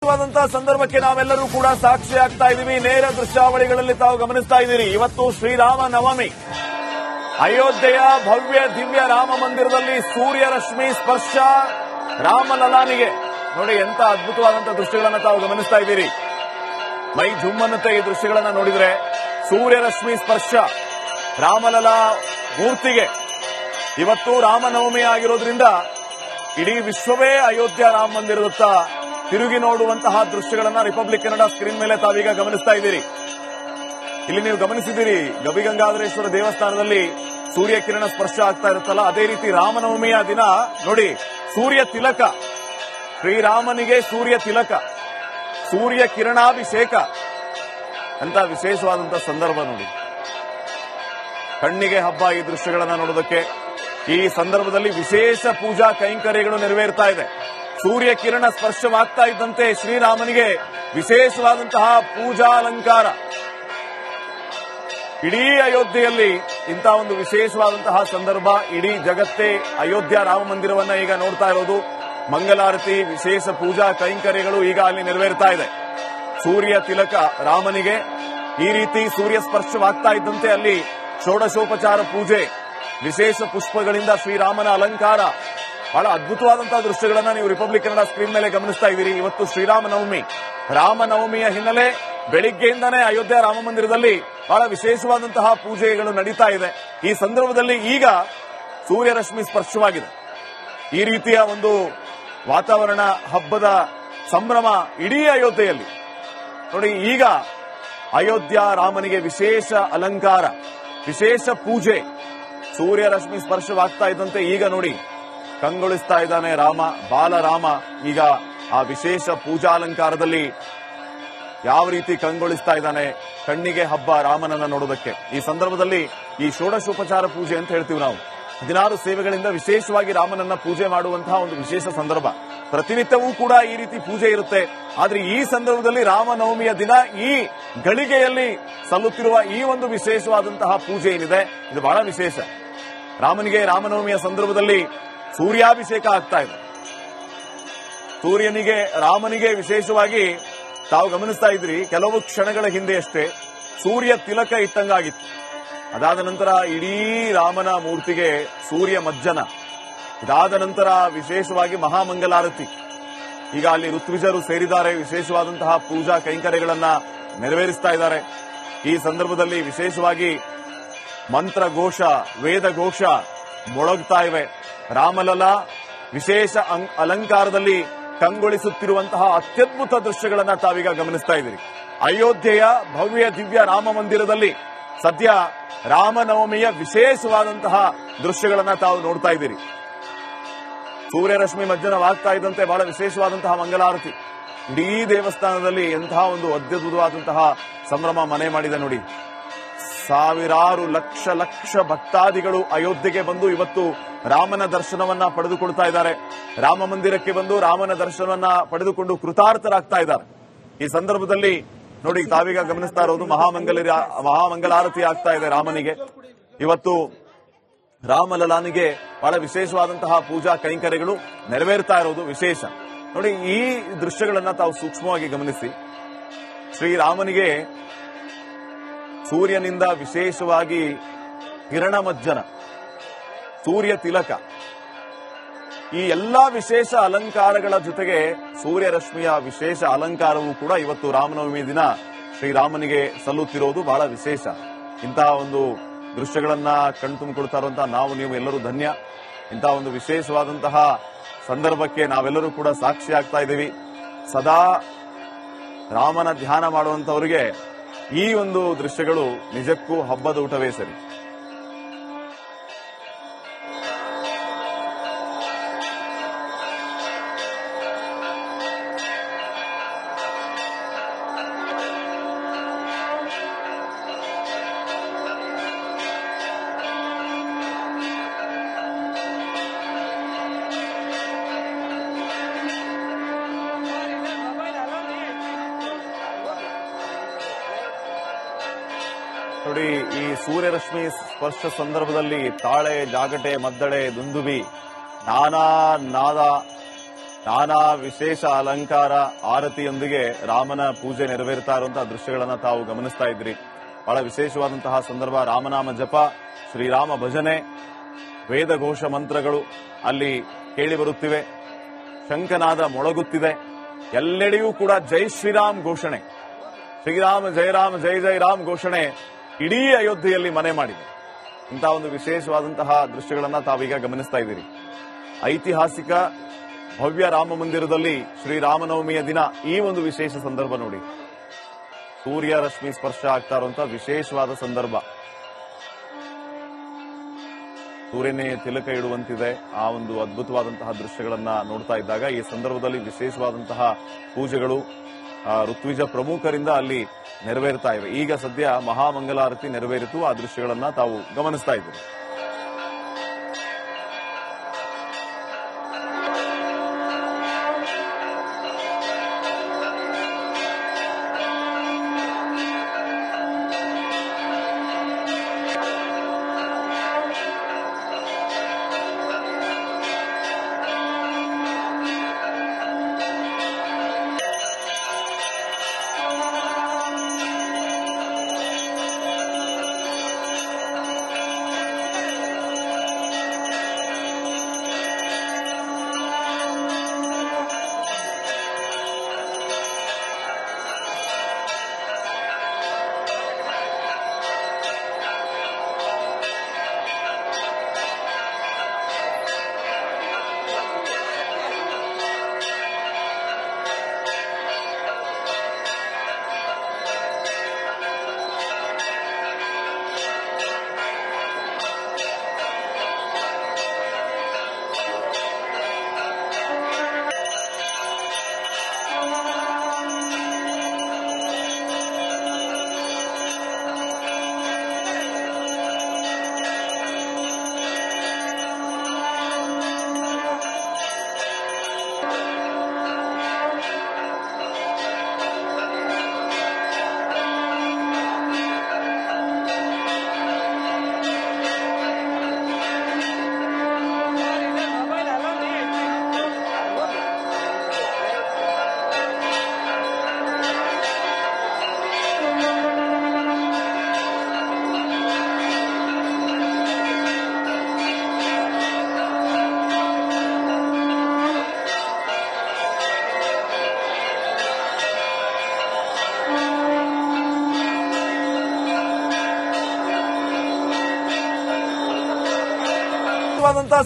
ವಿಶೇಷವಾದಂತಹ ಸಂದರ್ಭಕ್ಕೆ ನಾವೆಲ್ಲರೂ ಕೂಡ ಸಾಕ್ಷಿ ಆಗ್ತಾ ಇದ್ದೀವಿ. ನೇರ ದೃಶ್ಯಾವಳಿಗಳಲ್ಲಿ ತಾವು ಗಮನಿಸ್ತಾ ಇದ್ದೀರಿ. ಇವತ್ತು ಶ್ರೀರಾಮ ನವಮಿ. ಅಯೋಧ್ಯೆಯ ಭವ್ಯ ದಿವ್ಯ ರಾಮ ಮಂದಿರದಲ್ಲಿ ಸೂರ್ಯ ರಶ್ಮಿ ಸ್ಪರ್ಶ ರಾಮಲಲಾನಿಗೆ. ನೋಡಿ ಎಂತ ಅದ್ಭುತವಾದಂತಹ ದೃಶ್ಯಗಳನ್ನ ತಾವು ಗಮನಿಸ್ತಾ ಇದ್ದೀರಿ. ಮೈ ಜುಮ್ಮನ್ನುತ್ತೆ ಈ ದೃಶ್ಯಗಳನ್ನ ನೋಡಿದ್ರೆ. ಸೂರ್ಯ ರಶ್ಮಿ ಸ್ಪರ್ಶ ರಾಮಲಲಾ ಮೂರ್ತಿಗೆ. ಇವತ್ತು ರಾಮನವಮಿ ಆಗಿರೋದ್ರಿಂದ ಇಡೀ ವಿಶ್ವವೇ ಅಯೋಧ್ಯ ರಾಮ ಮಂದಿರದತ್ತ ತಿರುಗಿ ನೋಡುವಂತಹ ದೃಶ್ಯಗಳನ್ನ ರಿಪಬ್ಲಿಕ್ ಕನ್ನಡ ಸ್ಕ್ರೀನ್ ಮೇಲೆ ತಾವೀಗ ಗಮನಿಸ್ತಾ ಇದ್ದೀರಿ. ಇಲ್ಲಿ ನೀವು ಗಮನಿಸಿದ್ದೀರಿ, ಗವಿಗಂಗಾಧರೇಶ್ವರ ದೇವಸ್ಥಾನದಲ್ಲಿ ಸೂರ್ಯ ಕಿರಣ ಸ್ಪರ್ಶ ಆಗ್ತಾ ಇರುತ್ತಲ್ಲ, ಅದೇ ರೀತಿ ರಾಮನವಮಿಯ ದಿನ ನೋಡಿ ಸೂರ್ಯ ತಿಲಕ, ಶ್ರೀರಾಮನಿಗೆ ಸೂರ್ಯ ತಿಲಕ, ಸೂರ್ಯ ಕಿರಣಾಭಿಷೇಕ ಅಂತ ವಿಶೇಷವಾದಂತಹ ಸಂದರ್ಭ ನೋಡಿ. ಕಣ್ಣಿಗೆ ಹಬ್ಬ ಈ ದೃಶ್ಯಗಳನ್ನ ನೋಡೋದಕ್ಕೆ. ಈ ಸಂದರ್ಭದಲ್ಲಿ ವಿಶೇಷ ಪೂಜಾ ಕೈಂಕರ್ಯಗಳು ನೆರವೇರ್ತಾ ಇದೆ. ಸೂರ್ಯ ಕಿರಣ ಸ್ಪರ್ಶವಾಗ್ತಾ ಇದ್ದಂತೆ ಶ್ರೀರಾಮನಿಗೆ ವಿಶೇಷವಾದಂತಹ ಪೂಜಾ ಅಲಂಕಾರ. ಇಡೀ ಅಯೋಧ್ಯೆಯಲ್ಲಿ ಇಂತಹ ಒಂದು ವಿಶೇಷವಾದಂತಹ ಸಂದರ್ಭ. ಇಡೀ ಜಗತ್ತೇ ಅಯೋಧ್ಯ ರಾಮ ಮಂದಿರವನ್ನ ಈಗ ನೋಡ್ತಾ ಇರೋದು. ಮಂಗಲಾರತಿ, ವಿಶೇಷ ಪೂಜಾ ಕೈಂಕರ್ಯಗಳು ಈಗ ಅಲ್ಲಿ ನೆರವೇರ್ತಾ ಇದೆ. ಸೂರ್ಯ ತಿಲಕ ರಾಮನಿಗೆ ಈ ರೀತಿ ಸೂರ್ಯ ಸ್ಪರ್ಶವಾಗ್ತಾ ಇದ್ದಂತೆ ಅಲ್ಲಿ ಷೋಡಶೋಪಚಾರ ಪೂಜೆ, ವಿಶೇಷ ಪುಷ್ಪಗಳಿಂದ ಶ್ರೀರಾಮನ ಅಲಂಕಾರ. ಬಹಳ ಅದ್ಭುತವಾದಂತಹ ದೃಶ್ಯಗಳನ್ನ ನೀವು ರಿಪಬ್ಲಿಕ್ ಕನ್ನಡ ಸ್ಕ್ರೀನ್ ಮೇಲೆ ಗಮನಿಸ್ತಾ ಇದ್ದೀರಿ. ಇವತ್ತು ಶ್ರೀರಾಮನವಮಿ. ರಾಮನವಮಿಯ ಹಿನ್ನೆಲೆ ಬೆಳಿಗ್ಗೆಯಿಂದನೇ ಅಯೋಧ್ಯ ರಾಮ ಮಂದಿರದಲ್ಲಿ ಬಹಳ ವಿಶೇಷವಾದಂತಹ ಪೂಜೆಗಳು ನಡೀತಾ ಇದೆ. ಈ ಸಂದರ್ಭದಲ್ಲಿ ಈಗ ಸೂರ್ಯರಶ್ಮಿ ಸ್ಪರ್ಶವಾಗಿದೆ. ಈ ರೀತಿಯ ಒಂದು ವಾತಾವರಣ, ಹಬ್ಬದ ಸಂಭ್ರಮ ಇಡೀ ಅಯೋಧ್ಯೆಯಲ್ಲಿ ನೋಡಿ. ಈಗ ಅಯೋಧ್ಯ ರಾಮನಿಗೆ ವಿಶೇಷ ಅಲಂಕಾರ, ವಿಶೇಷ ಪೂಜೆ. ಸೂರ್ಯರಶ್ಮಿ ಸ್ಪರ್ಶವಾಗ್ತಾ ಇದ್ದಂತೆ ಈಗ ನೋಡಿ ಕಂಗೊಳಿಸ್ತಾ ಇದ್ದಾನೆ ರಾಮ, ಬಾಲರಾಮ. ಈಗ ಆ ವಿಶೇಷ ಪೂಜಾಲಂಕಾರದಲ್ಲಿ ಯಾವ ರೀತಿ ಕಂಗೊಳಿಸ್ತಾ ಇದ್ದಾನೆ. ಕಣ್ಣಿಗೆ ಹಬ್ಬ ರಾಮನನ್ನ ನೋಡೋದಕ್ಕೆ. ಈ ಸಂದರ್ಭದಲ್ಲಿ ಈ ಷೋಡಶೋಪಚಾರ ಪೂಜೆ ಅಂತ ಹೇಳ್ತೀವಿ ನಾವು. 16 ಸೇವೆಗಳಿಂದ ವಿಶೇಷವಾಗಿ ರಾಮನನ್ನ ಪೂಜೆ ಮಾಡುವಂತಹ ಒಂದು ವಿಶೇಷ ಸಂದರ್ಭ. ಪ್ರತಿನಿತ್ಯವೂ ಕೂಡ ಈ ರೀತಿ ಪೂಜೆ ಇರುತ್ತೆ. ಆದ್ರೆ ಈ ಸಂದರ್ಭದಲ್ಲಿ ರಾಮನವಮಿಯ ದಿನ ಈ ಗಳಿಗೆಯಲ್ಲಿ ಸಲ್ಲುತ್ತಿರುವ ಈ ಒಂದು ವಿಶೇಷವಾದಂತಹ ಪೂಜೆ ಏನಿದೆ, ಇದು ಬಹಳ ವಿಶೇಷ. ರಾಮನಿಗೆ ರಾಮನವಮಿಯ ಸಂದರ್ಭದಲ್ಲಿ ಸೂರ್ಯಾಭಿಷೇಕ ಆಗ್ತಾ ಇದೆ. ಸೂರ್ಯನಿಗೆ, ರಾಮನಿಗೆ ವಿಶೇಷವಾಗಿ ತಾವು ಗಮನಿಸ್ತಾ ಇದ್ರಿ, ಕೆಲವು ಕ್ಷಣಗಳ ಹಿಂದೆಯಷ್ಟೇ ಸೂರ್ಯ ತಿಲಕ ಇಟ್ಟಂಗಾಗಿತ್ತು. ಅದಾದ ನಂತರ ಇಡೀ ರಾಮನ ಮೂರ್ತಿಗೆ ಸೂರ್ಯ ಮಜ್ಜನ. ಇದಾದ ನಂತರ ವಿಶೇಷವಾಗಿ ಮಹಾಮಂಗಲಾರತಿ. ಈಗ ಅಲ್ಲಿ ಋತ್ವಿಜರು ಸೇರಿದ್ದಾರೆ, ವಿಶೇಷವಾದಂತಹ ಪೂಜಾ ಕೈಂಕರ್ಯಗಳನ್ನ ನೆರವೇರಿಸ್ತಾ ಇದ್ದಾರೆ. ಈ ಸಂದರ್ಭದಲ್ಲಿ ವಿಶೇಷವಾಗಿ ಮಂತ್ರ ಘೋಷ, ವೇದ ಘೋಷ ಮೊಳಗ್ತಾ ಇವೆ. ರಾಮಲಲಾ ವಿಶೇಷ ಅಲಂಕಾರದಲ್ಲಿ ಕಂಗೊಳಿಸುತ್ತಿರುವಂತಹ ಅತ್ಯದ್ಭುತ ದೃಶ್ಯಗಳನ್ನ ತಾವೀಗ ಗಮನಿಸ್ತಾ ಇದ್ದೀರಿ. ಅಯೋಧ್ಯೆಯ ಭವ್ಯ ದಿವ್ಯ ರಾಮ ಮಂದಿರದಲ್ಲಿ ಸದ್ಯ ರಾಮನವಮಿಯ ವಿಶೇಷವಾದಂತಹ ದೃಶ್ಯಗಳನ್ನ ತಾವು ನೋಡ್ತಾ ಇದ್ದೀರಿ. ಸೂರ್ಯರಶ್ಮಿ ಮಜ್ಜನವಾಗ್ತಾ ಇದ್ದಂತೆ ಬಹಳ ವಿಶೇಷವಾದಂತಹ ಮಂಗಲಾರತಿ. ಇಡೀ ದೇವಸ್ಥಾನದಲ್ಲಿ ಎಂತಹ ಒಂದು ಅದ್ಭುತವಾದಂತಹ ಸಂಭ್ರಮ ಮನೆ ಮಾಡಿದೆ ನೋಡಿ. ಸಾವಿರಾರು ಲಕ್ಷ ಲಕ್ಷ ಭಕ್ತಾದಿಗಳು ಅಯೋಧ್ಯೆಗೆ ಬಂದು ಇವತ್ತು ರಾಮನ ದರ್ಶನವನ್ನ ಪಡೆದುಕೊಳ್ತಾ ಇದ್ದಾರೆ. ರಾಮ ಮಂದಿರಕ್ಕೆ ಬಂದು ರಾಮನ ದರ್ಶನವನ್ನ ಪಡೆದುಕೊಂಡು ಕೃತಾರ್ಥರಾಗ್ತಾ ಇದ್ದಾರೆ. ಈ ಸಂದರ್ಭದಲ್ಲಿ ನೋಡಿ ತಾವೀಗ ಗಮನಿಸ್ತಾ ಇರೋದು ಮಹಾಮಂಗಲಾರತಿ ಆಗ್ತಾ ಇದೆ ರಾಮನಿಗೆ. ಇವತ್ತು ರಾಮಲಲಾನಿಗೆ ಬಹಳ ವಿಶೇಷವಾದಂತಹ ಪೂಜಾ ಕೈಂಕರ್ಯಗಳು ನೆರವೇರ್ತಾ ಇರೋದು ವಿಶೇಷ ನೋಡಿ. ಈ ದೃಶ್ಯಗಳನ್ನ ತಾವು ಸೂಕ್ಷ್ಮವಾಗಿ ಗಮನಿಸಿ. ಶ್ರೀರಾಮನಿಗೆ ಸೂರ್ಯನಿಂದ ವಿಶೇಷವಾಗಿ ಕಿರಣಮಜ್ಜನ, ಸೂರ್ಯ ತಿಲಕ, ಈ ಎಲ್ಲಾ ವಿಶೇಷ ಅಲಂಕಾರಗಳ ಜೊತೆಗೆ ಸೂರ್ಯರಶ್ಮಿಯ ವಿಶೇಷ ಅಲಂಕಾರವೂ ಕೂಡ ಇವತ್ತು ರಾಮನವಮಿ ದಿನ ಶ್ರೀರಾಮನಿಗೆ ಸಲ್ಲುತ್ತಿರೋದು ಬಹಳ ವಿಶೇಷ. ಇಂತಹ ಒಂದು ದೃಶ್ಯಗಳನ್ನ ಕಣ್ತುಂಬಿಕೊಳ್ತಾ ಇರುವಂತಹ ನಾವು ನೀವು ಎಲ್ಲರೂ ಧನ್ಯ. ಇಂತಹ ಒಂದು ವಿಶೇಷವಾದಂತಹ ಸಂದರ್ಭಕ್ಕೆ ನಾವೆಲ್ಲರೂ ಕೂಡ ಸಾಕ್ಷಿ ಆಗ್ತಾ ಇದ್ದೀವಿ. ಸದಾ ರಾಮನ ಧ್ಯಾನ ಮಾಡುವಂತವರಿಗೆ ಈ ಒಂದು ದೃಶ್ಯಗಳು ನಿಜಕ್ಕೂ ಹಬ್ಬದ ಊಟವೇ ಸರಿ. ನೋಡಿ, ಈ ಸೂರ್ಯರಶ್ಮಿ ಸ್ಪರ್ಶ ಸಂದರ್ಭದಲ್ಲಿ ತಾಳೆ, ಜಾಗಟೆ, ಮದ್ದಳೆ, ದುಂದುಬಿ, ನಾನಾ ನಾದ ನಾನಾ ವಿಶೇಷ ಅಲಂಕಾರ ಆರತಿಯೊಂದಿಗೆ ರಾಮನ ಪೂಜೆ ನೆರವೇರ್ತಾ ಇರುವಂತಹ ದೃಶ್ಯಗಳನ್ನ ತಾವು ಗಮನಿಸ್ತಾ ಇದ್ರಿ. ಬಹಳ ವಿಶೇಷವಾದಂತಹ ಸಂದರ್ಭ. ರಾಮನಾಮ ಜಪ, ಶ್ರೀರಾಮ ಭಜನೆ, ವೇದಘೋಷ ಮಂತ್ರಗಳು ಅಲ್ಲಿ ಕೇಳಿ ಬರುತ್ತಿವೆ. ಶಂಖನಾದ ಮೊಳಗುತ್ತಿದೆ. ಎಲ್ಲೆಡೆಯೂ ಕೂಡ ಜೈ ಶ್ರೀರಾಮ್ ಘೋಷಣೆ, ಶ್ರೀರಾಮ ಜಯ ರಾಮ ಜಯ ಜಯ ರಾಮ್ ಘೋಷಣೆ ಇಡೀ ಅಯೋಧ್ಯೆಯಲ್ಲಿ ಮನೆ ಮಾಡಿದೆ. ಇಂತಹ ಒಂದು ವಿಶೇಷವಾದಂತಹ ದೃಶ್ಯಗಳನ್ನ ತಾವೀಗ ಗಮನಿಸ್ತಾ ಇದ್ದೀರಿ. ಐತಿಹಾಸಿಕ ಭವ್ಯ ರಾಮ ಮಂದಿರದಲ್ಲಿ ಶ್ರೀರಾಮನವಮಿಯ ದಿನ ಈ ಒಂದು ವಿಶೇಷ ಸಂದರ್ಭ ನೋಡಿ. ಸೂರ್ಯ ರಶ್ಮಿ ಸ್ಪರ್ಶ ಆಗ್ತಾ ಇರುವಂತಹ ವಿಶೇಷವಾದ ಸಂದರ್ಭ. ಸೂರ್ಯನೇ ತಿಲಕ ಇಡುವಂತಿದೆ. ಆ ಒಂದು ಅದ್ಭುತವಾದಂತಹ ದೃಶ್ಯಗಳನ್ನ ನೋಡ್ತಾ ಇದ್ದಾಗ ಈ ಸಂದರ್ಭದಲ್ಲಿ ವಿಶೇಷವಾದಂತಹ ಪೂಜೆಗಳು ಋತ್ವಿಜ ಪ್ರಮುಖರಿಂದ ಅಲ್ಲಿ ನೆರವೇರ್ತಾ ಇವೆ. ಈಗ ಸದ್ಯ ಮಹಾಮಂಗಲಾರತಿ ನೆರವೇರಿತು. ಆ ದೃಶ್ಯಗಳನ್ನ ತಾವು ಗಮನಿಸ್ತಾ ಇದ್ದೀರಿ.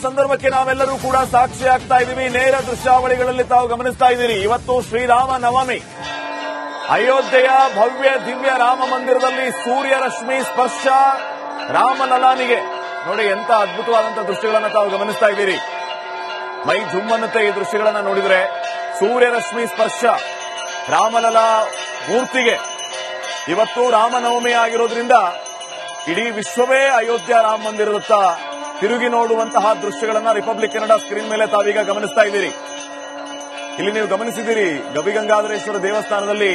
ಸಂದರ್ಭಕ್ಕೆ ನಾವೆಲ್ಲರೂ ಕೂಡ ಸಾಕ್ಷಿ ಆಗ್ತಾ ಇದ್ದೀವಿ. ನೇರ ದೃಶ್ಯಾವಳಿಗಳಲ್ಲಿ ತಾವು ಗಮನಿಸ್ತಾ ಇದ್ದೀರಿ. ಇವತ್ತು ಶ್ರೀರಾಮ ನವಮಿ. ಅಯೋಧ್ಯೆಯ ಭವ್ಯ ದಿವ್ಯ ರಾಮ ಮಂದಿರದಲ್ಲಿ ಸೂರ್ಯ ರಶ್ಮಿ ಸ್ಪರ್ಶ ರಾಮಲಲಾನಿಗೆ. ನೋಡಿ ಎಂತ ಅದ್ಭುತವಾದಂತಹ ದೃಶ್ಯಗಳನ್ನ ತಾವು ಗಮನಿಸ್ತಾ ಇದ್ದೀರಿ. ಮೈ ಜುಮ್ಮನ್ನುತ್ತೆ ಈ ದೃಶ್ಯಗಳನ್ನ ನೋಡಿದ್ರೆ. ಸೂರ್ಯ ರಶ್ಮಿ ಸ್ಪರ್ಶ ರಾಮಲಲಾ ಮೂರ್ತಿಗೆ. ಇವತ್ತು ರಾಮನವಮಿ ಆಗಿರೋದ್ರಿಂದ ಇಡೀ ವಿಶ್ವವೇ ಅಯೋಧ್ಯ ರಾಮ ಮಂದಿರದತ್ತ ತಿರುಗಿ ನೋಡುವಂತಹ ದೃಶ್ಯಗಳನ್ನ ರಿಪಬ್ಲಿಕ್ ಕನ್ನಡ ಸ್ಕ್ರೀನ್ ಮೇಲೆ ತಾವೀಗ ಗಮನಿಸ್ತಾ ಇದ್ದೀರಿ. ಇಲ್ಲಿ ನೀವು ಗಮನಿಸಿದ್ದೀರಿ, ಗವಿಗಂಗಾಧರೇಶ್ವರ ದೇವಸ್ಥಾನದಲ್ಲಿ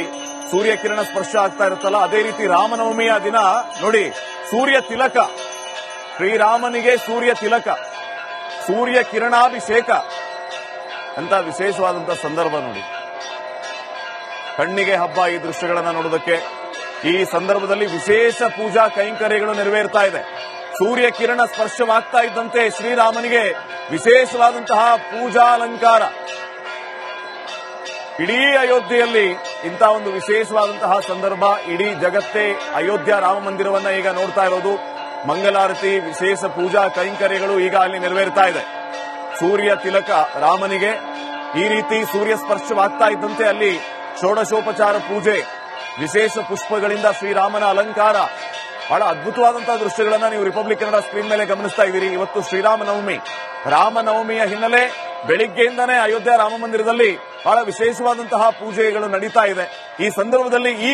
ಸೂರ್ಯ ಕಿರಣ ಸ್ಪರ್ಶ ಆಗ್ತಾ ಇರುತ್ತಲ್ಲ, ಅದೇ ರೀತಿ ರಾಮನವಮಿಯ ದಿನ ನೋಡಿ ಸೂರ್ಯ ತಿಲಕ, ಶ್ರೀರಾಮನಿಗೆ ಸೂರ್ಯ ತಿಲಕ, ಸೂರ್ಯ ಕಿರಣಾಭಿಷೇಕ ಅಂತ ವಿಶೇಷವಾದಂತಹ ಸಂದರ್ಭ ನೋಡಿ. ಕಣ್ಣಿಗೆ ಹಬ್ಬ ಈ ದೃಶ್ಯಗಳನ್ನ ನೋಡೋದಕ್ಕೆ. ಈ ಸಂದರ್ಭದಲ್ಲಿ ವಿಶೇಷ ಪೂಜಾ ಕೈಂಕರ್ಯಗಳು ನೆರವೇರ್ತಾ ಇದೆ. ಸೂರ್ಯ ಕಿರಣ ಸ್ಪರ್ಶವಾಗ್ತಾ ಇದ್ದಂತೆ ಶ್ರೀರಾಮನಿಗೆ ವಿಶೇಷವಾದಂತಹ ಪೂಜಾಲಂಕಾರ. ಇಡೀ ಅಯೋಧ್ಯೆಯಲ್ಲಿ ಇಂತಹ ಒಂದು ವಿಶೇಷವಾದಂತಹ ಸಂದರ್ಭ. ಇಡೀ ಜಗತ್ತೇ ಅಯೋಧ್ಯ ರಾಮ ಮಂದಿರವನ್ನ ಈಗ ನೋಡ್ತಾ ಇರೋದು. ಮಂಗಲಾರತಿ, ವಿಶೇಷ ಪೂಜಾ ಕೈಂಕರ್ಯಗಳು ಈಗ ಅಲ್ಲಿ ನೆರವೇರ್ತಾ ಇದೆ. ಸೂರ್ಯ ತಿಲಕ ರಾಮನಿಗೆ. ಈ ರೀತಿ ಸೂರ್ಯ ಸ್ಪರ್ಶವಾಗ್ತಾ ಇದ್ದಂತೆ ಅಲ್ಲಿ ಷೋಡಶೋಪಚಾರ ಪೂಜೆ, ವಿಶೇಷ ಪುಷ್ಪಗಳಿಂದ ಶ್ರೀರಾಮನ ಅಲಂಕಾರ. ಬಹಳ ಅದ್ಭುತವಾದಂತಹ ದೃಶ್ಯಗಳನ್ನ ನೀವು ರಿಪಬ್ಲಿಕ್ ಕನ್ನಡ ಸ್ಕ್ರೀನ್ ಮೇಲೆ ಗಮನಿಸ್ತಾ ಇದ್ದೀರಿ. ಇವತ್ತು ಶ್ರೀರಾಮನವಮಿ. ರಾಮನವಮಿಯ ಹಿನ್ನೆಲೆ ಬೆಳಿಗ್ಗೆಯಿಂದನೇ ಅಯೋಧ್ಯ ರಾಮ ಮಂದಿರದಲ್ಲಿ ಬಹಳ ವಿಶೇಷವಾದಂತಹ ಪೂಜೆಗಳು ನಡೀತಾ ಇದೆ. ಈ ಸಂದರ್ಭದಲ್ಲಿ